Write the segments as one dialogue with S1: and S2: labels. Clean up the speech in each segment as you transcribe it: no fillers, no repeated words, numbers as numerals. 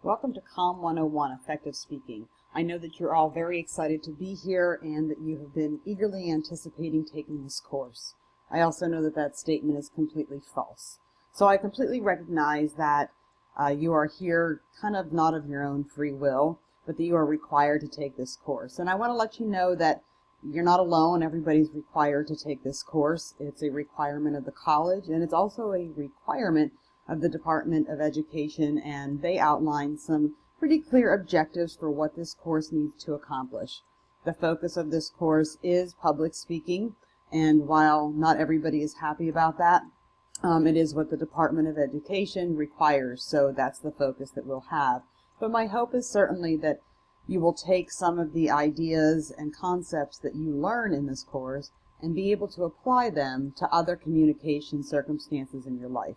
S1: Welcome to COM 101, Effective Speaking. I know that you're all very excited to be here and that you have been eagerly anticipating taking this course. I also know that that statement is completely false. So I completely recognize that you are here kind of not of your own free will, but that you are required to take this course. And I want to let you know that you're not alone. Everybody's required to take this course. It's a requirement of the college, and it's also a requirement of the Department of Education, and they outline some pretty clear objectives for what this course needs to accomplish. The focus of this course is public speaking, and while not everybody is happy about that, it is what the Department of Education requires, so that's the focus that we'll have. But my hope is certainly that you will take some of the ideas and concepts that you learn in this course and be able to apply them to other communication circumstances in your life.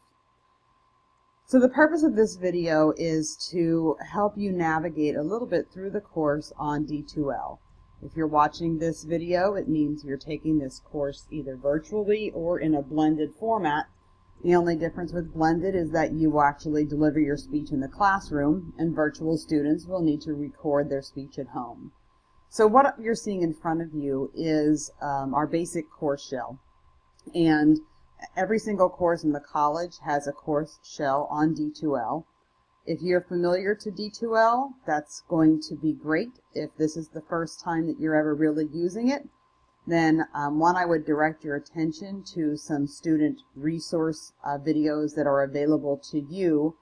S1: So the purpose of this video is to help you navigate a little bit through the course on D2L. If you're watching this video, it means you're taking this course either virtually or in a blended format. The only difference with blended is that you will actually deliver your speech in the classroom, and virtual students will need to record their speech at home. So what you're seeing in front of you is our basic course shell. And every single course in the college has a course shell on D2L. If you're familiar to D2L, that's going to be great. If this is the first time that you're ever really using it, then I would direct your attention to some student resource videos that are available to you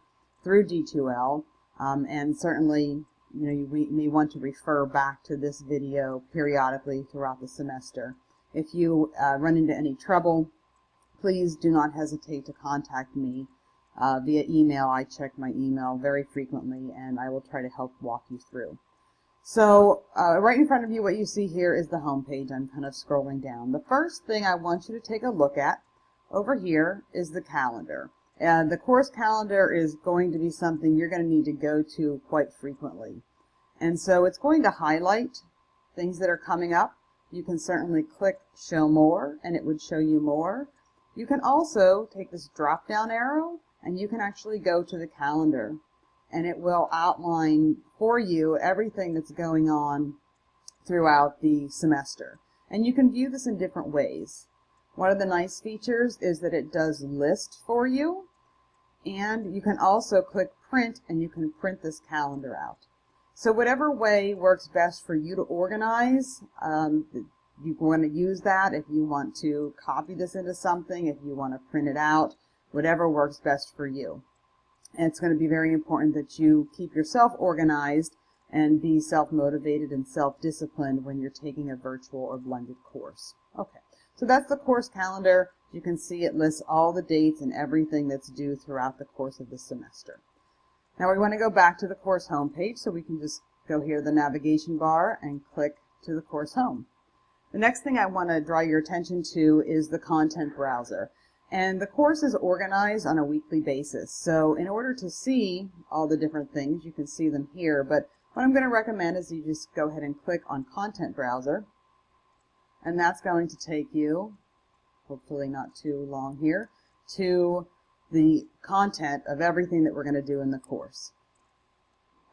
S1: through D2L. And certainly, you may want to refer back to this video periodically throughout the semester. If you run into any trouble, please do not hesitate to contact me via email. I check my email very frequently, and I will try to help walk you through. So right in front of you, what you see here is the home page. I'm kind of scrolling down. The first thing I want you to take a look at over here is the calendar. The course calendar is going to be something you're going to need to go to quite frequently. And so it's going to highlight things that are coming up. You can certainly click Show More, and it would show you more. You can also take this drop-down arrow, and you can actually go to the calendar, and it will outline for you everything that's going on throughout the semester. And you can view this in different ways. One of the nice features is that it does list for you, and you can also click Print, and you can print this calendar out. So whatever way works best for you to organize, you want to use that. If you want to copy this into something, if you want to print it out, whatever works best for you. And it's going to be very important that you keep yourself organized and be self-motivated and self-disciplined when you're taking a virtual or blended course. Okay, so that's the course calendar. You can see it lists all the dates and everything that's due throughout the course of the semester. Now we want to go back to the course home page, so we can just go here to the navigation bar and click to the course home. The next thing I want to draw your attention to is the content browser. And the course is organized on a weekly basis. So in order to see all the different things, you can see them here. But what I'm going to recommend is you just go ahead and click on Content Browser. And that's going to take you, hopefully not too long here, to the content of everything that we're going to do in the course.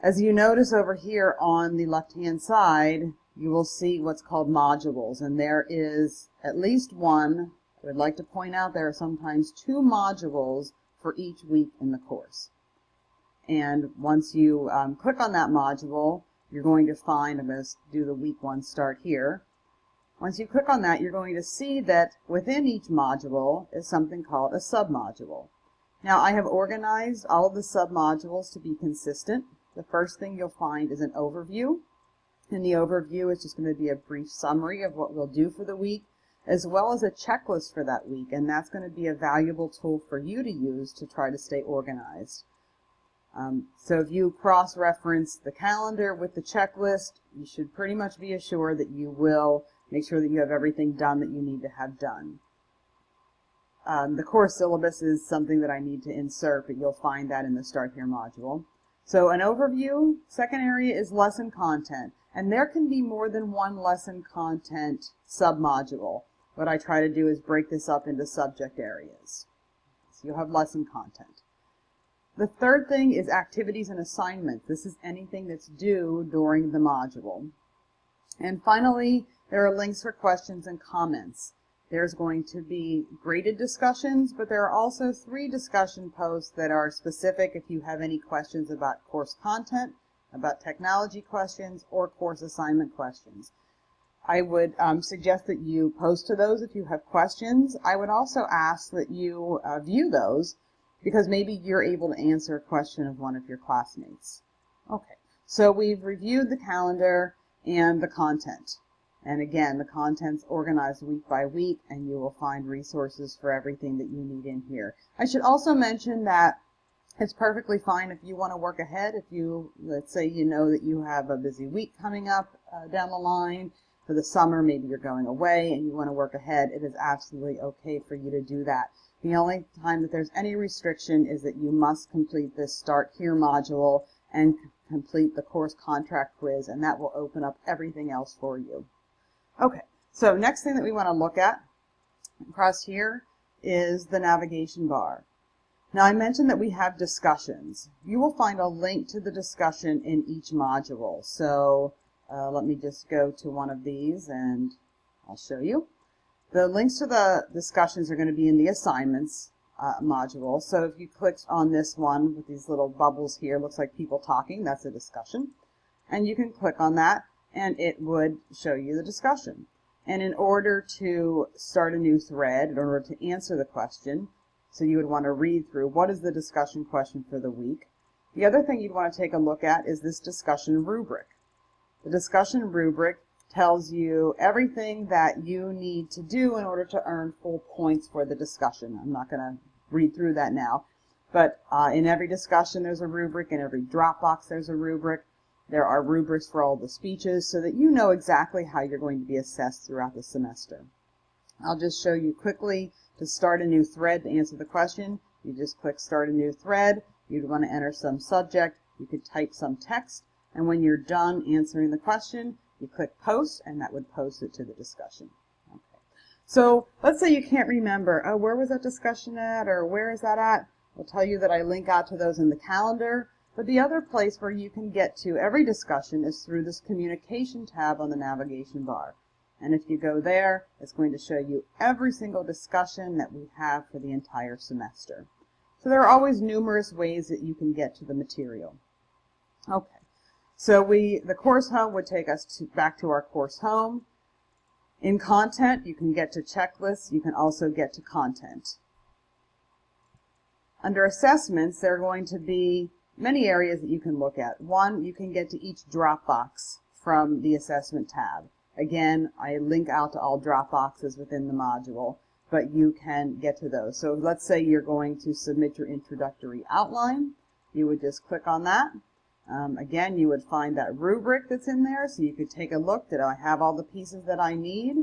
S1: As you notice over here on the left-hand side, you will see what's called modules, and there is at least one. I would like to point out there are sometimes 2 modules for each week in the course. And once you click on that module, you're going to find, I'm going to do the week 1 start here. Once you click on that, you're going to see that within each module is something called a submodule. Now I have organized all of the submodules to be consistent. The first thing you'll find is an overview. And the overview is just going to be a brief summary of what we'll do for the week, as well as a checklist for that week, and that's going to be a valuable tool for you to use to try to stay organized. So if you cross-reference the calendar with the checklist, you should pretty much be assured that you will make sure that you have everything done that you need to have done. The course syllabus is something that I need to insert, but you'll find that in the Start Here module. So an overview. Second area is lesson content. And there can be more than one lesson content submodule. What I try to do is break this up into subject areas. So you'll have lesson content. The third thing is activities and assignments. This is anything that's due during the module. And finally, there are links for questions and comments. There's going to be graded discussions, but there are also 3 discussion posts that are specific if you have any questions about course content, about technology questions, or course assignment questions. I would suggest that you post to those if you have questions. I would also ask that you view those because maybe you're able to answer a question of one of your classmates. Okay, so we've reviewed the calendar and the content. And again, the content's organized week by week, and you will find resources for everything that you need in here. I should also mention that it's perfectly fine if you want to work ahead. If you, let's say you know that you have a busy week coming up down the line for the summer, maybe you're going away and you want to work ahead, it is absolutely okay for you to do that. The only time that there's any restriction is that you must complete this Start Here module and complete the course contract quiz, and that will open up everything else for you. Okay, so next thing that we want to look at across here is the navigation bar. Now I mentioned that we have discussions. You will find a link to the discussion in each module. So let me just go to one of these and I'll show you. The links to the discussions are going to be in the assignments module. So if you click on this one with these little bubbles here, looks like people talking, that's a discussion. And you can click on that and it would show you the discussion. And in order to start a new thread, in order to answer the question, so you would want to read through what is the discussion question for the week. The other thing you'd want to take a look at is this discussion rubric. The discussion rubric tells you everything that you need to do in order to earn full points for the discussion. I'm not going to read through that now, but in every discussion there's a rubric, in every Dropbox there's a rubric. There are rubrics for all the speeches so that you know exactly how you're going to be assessed throughout the semester. I'll just show you quickly to start a new thread to answer the question. You just click Start a New Thread. You'd want to enter some subject. You could type some text. And when you're done answering the question, you click Post, and that would post it to the discussion. Okay. So let's say you can't remember, oh, where was that discussion at, or where is that at? I'll tell you that I link out to those in the calendar. But the other place where you can get to every discussion is through this Communication tab on the navigation bar. And if you go there, it's going to show you every single discussion that we have for the entire semester. So there are always numerous ways that you can get to the material. Okay, so the course home would take us back to our course home. In content, you can get to checklists. You can also get to content. Under assessments, there are going to be many areas that you can look at. One, you can get to each Dropbox from the assessment tab. Again, I link out to all Dropboxes within the module, but you can get to those. So let's say you're going to submit your introductory outline. You would just click on that. Again, you would find that rubric that's in there, so you could take a look. Did I have all the pieces that I need?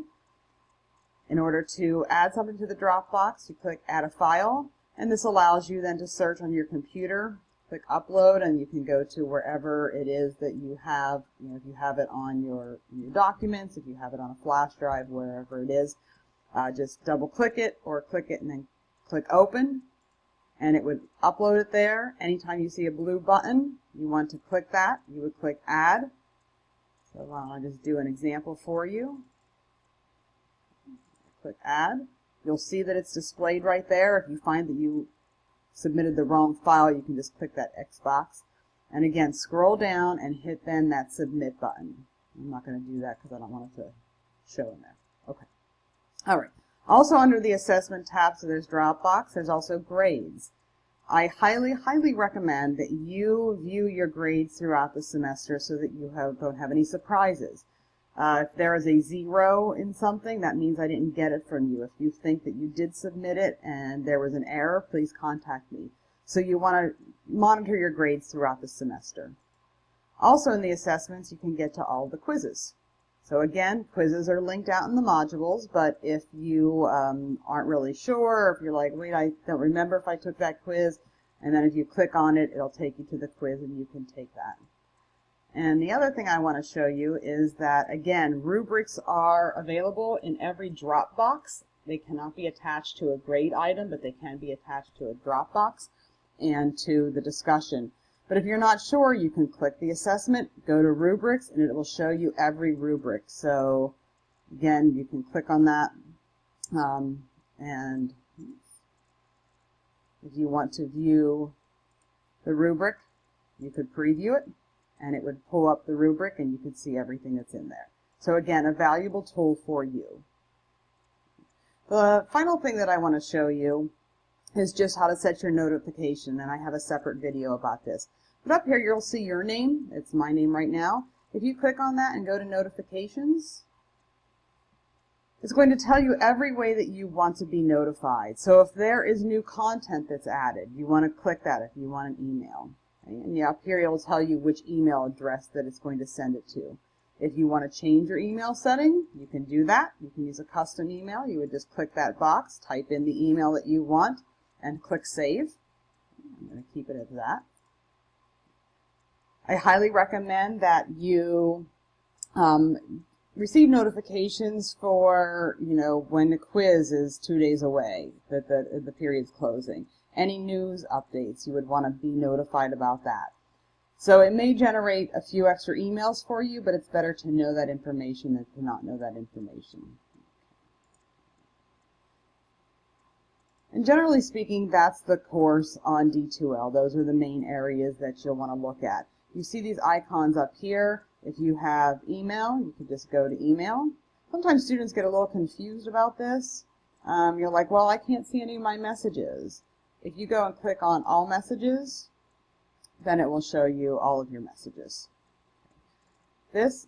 S1: In order to add something to the Dropbox, you click Add a File, and this allows you then to search on your computer. Click Upload, and you can go to wherever it is that you have, if you have it on your documents, if you have it on a flash drive, wherever it is, just double click it or click it and then click Open, and it would upload it there. Anytime you see a blue button, you want to click that, you would click Add. So I'll just do an example for you. Click Add. You'll see that it's displayed right there. If you find that you submitted the wrong file, you can just click that X box. And again, scroll down and hit then that Submit button. I'm not going to do that because I don't want it to show in there. Okay. All right. Also under the Assessment tab, so there's Dropbox, there's also Grades. I highly, highly recommend that you view your grades throughout the semester so that you don't have any surprises. If there is a 0 in something, that means I didn't get it from you. If you think that you did submit it and there was an error, please contact me. So you want to monitor your grades throughout the semester. Also in the assessments, you can get to all the quizzes. So again, quizzes are linked out in the modules, but if you aren't really sure, if you're like, wait, I don't remember if I took that quiz, and then if you click on it, it'll take you to the quiz and you can take that. And the other thing I want to show you is that, again, rubrics are available in every Dropbox. They cannot be attached to a grade item, but they can be attached to a Dropbox. and to the discussion. But if you're not sure, you can click the assessment, go to rubrics, and it will show you every rubric. So again, you can click on that, and if you want to view the rubric, you could preview it, and it would pull up the rubric, and you could see everything that's in there. So again, a valuable tool for you. The final thing that I want to show you is just how to set your notification, and I have a separate video about this. But up here you'll see your name. It's my name right now. If you click on that and go to notifications, it's going to tell you every way that you want to be notified. So if there is new content that's added, you want to click that if you want an email. Okay? And up here it will tell you which email address that it's going to send it to. If you want to change your email setting, you can do that. You can use a custom email. You would just click that box, type in the email that you want, and click Save. I'm going to keep it as that. I highly recommend that you receive notifications for, when the quiz is 2 days away, that the period's closing. Any news updates, you would want to be notified about that. So it may generate a few extra emails for you, but it's better to know that information than to not know that information. And generally speaking, that's the course on D2L. Those are the main areas that you'll want to look at. You see these icons up here. If you have email, you can just go to email. Sometimes students get a little confused about this. You're like, well, I can't see any of my messages. If you go and click on all messages, then it will show you all of your messages. This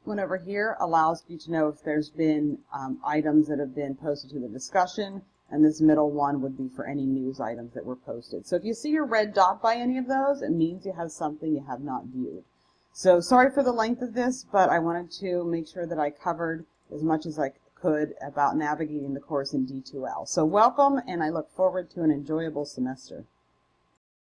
S1: one over here allows you to know if there's been items that have been posted to the discussion, and this middle one would be for any news items that were posted. So if you see your red dot by any of those, it means you have something you have not viewed. So sorry for the length of this, but I wanted to make sure that I covered as much as I could about navigating the course in D2L. So welcome, and I look forward to an enjoyable semester.